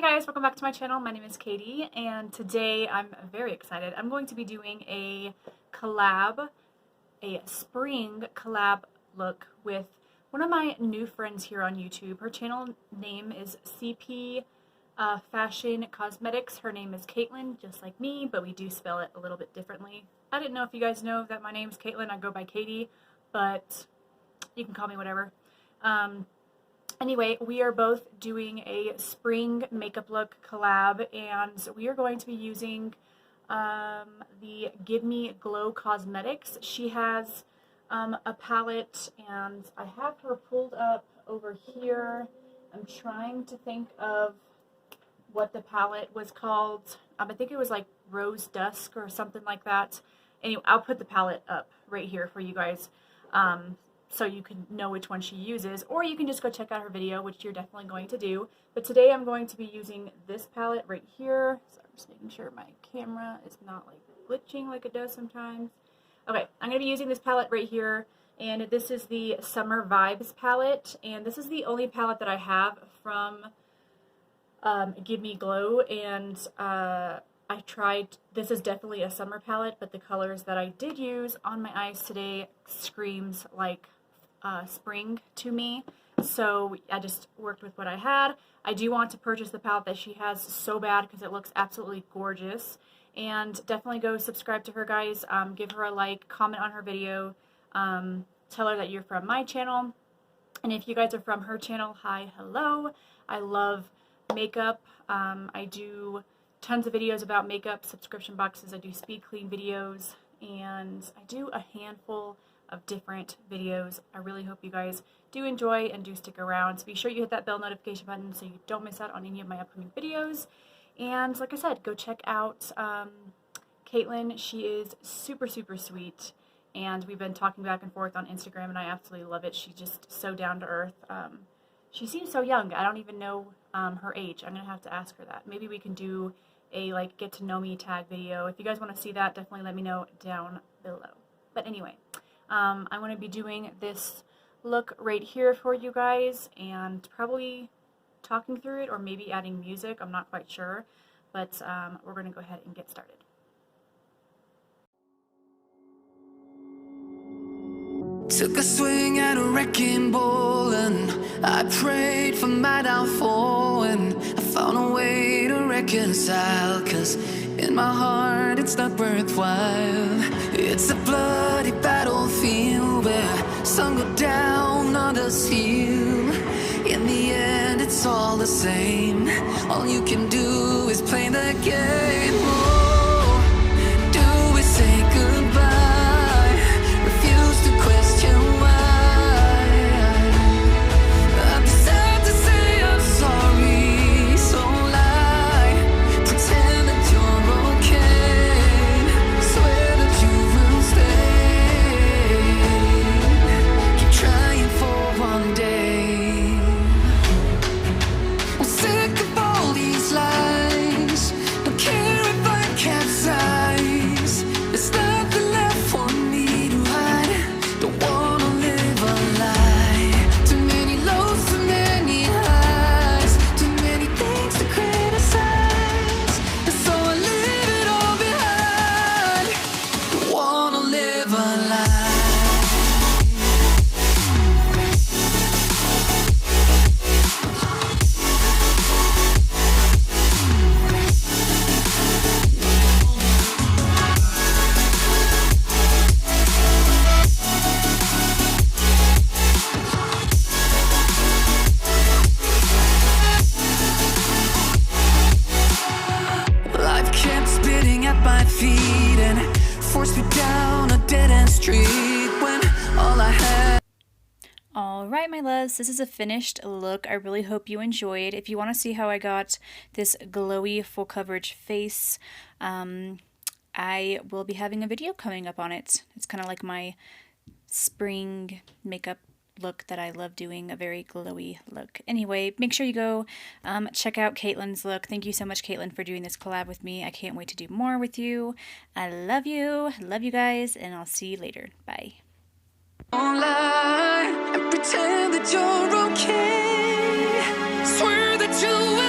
Hey guys, welcome back to my channel. My name is Katy, and today I'm very excited. I'm going to be doing a collab, a spring collab look with one of my new friends here on YouTube. Her channel name is CPFashionCosmetics. Her name is Kaitlyn, just like me, but we do spell it a little bit differently. I didn't know if you guys know that my name is Kaitlyn. I go by Katy, but you can call me whatever. Anyway, we are both doing a spring makeup look collab, and we are going to be using the Give Me Glow Cosmetics. She has a palette, and I have her pulled up over here. I'm trying to think of what the palette was called. I think it was like Rose Dusk or something like that. Anyway, I'll put the palette up right here for you guys. So you can know which one she uses, or you can just go check out her video, which you're definitely going to do. But today I'm going to be using this palette right here. So I'm just making sure my camera is not like glitching like it does sometimes. Okay, I'm going to be using this palette right here, and this is the Summer Vibes palette, and this is the only palette that I have from Give Me Glow, and I tried, this is definitely a summer palette, but the colors that I did use on my eyes today screams like spring to me, so I just worked with what I had. I do want to purchase the palette that she has so bad because it looks absolutely gorgeous, and definitely go subscribe to her, guys. Give her a like, comment on her video, tell her that you're from my channel, and if you guys are from her channel, hi, hello. I love makeup. I do tons of videos about makeup, subscription boxes. I do speed clean videos, and I do a handful of different videos. I really hope you guys do enjoy and do stick around. So be sure you hit that bell notification button so you don't miss out on any of my upcoming videos. And like I said, go check out Kaitlyn. She is super, super sweet, and we've been talking back and forth on Instagram, and I absolutely love it. She's just so down to earth. She seems so young. I don't even know her age. I'm gonna have to ask her that. Maybe we can do a like get to know me tag video. If you guys want to see that, definitely let me know down below. But anyway, I'm going to be doing this look right here for you guys, and probably talking through it, or maybe adding music. I'm not quite sure, but we're going to go ahead and get started. Took a swing at a wrecking ball, and I prayed for my downfall, and I found a way to reconcile, 'cause in my heart it's not worthwhile. It's a bloody battlefield where some go down, others heal. In the end it's all the same. All you can do is play the game. Oh, do we say goodbye? Refuse to question why. I'm sad to say I'm sorry, so lie. Pretend that you're okay. Swear that you will stay. Keep trying for one day. I'm sick of all these lies. Don't care if I capsize. There's nothing left for me to hide. Don't wanna live a lie. Too many lows, too many highs. Too many things to criticize. And so I leave it all behind. Don't wanna live a lie. Life kept spitting at my feet and forced me down a dead-end street when all I had. Alright, my loves, this is a finished look. I really hope you enjoyed. If you want to see how I got this glowy full coverage face, I will be having a video coming up on it. It's kind of like my spring makeup look that I love doing, a very glowy look. Anyway, make sure you go check out Kaitlyn's look. Thank you so much, Kaitlyn, for doing this collab with me. I can't wait to do more with you. I love you guys, and I'll see you later. Bye. Don't lie and pretend that you're okay. Swear that you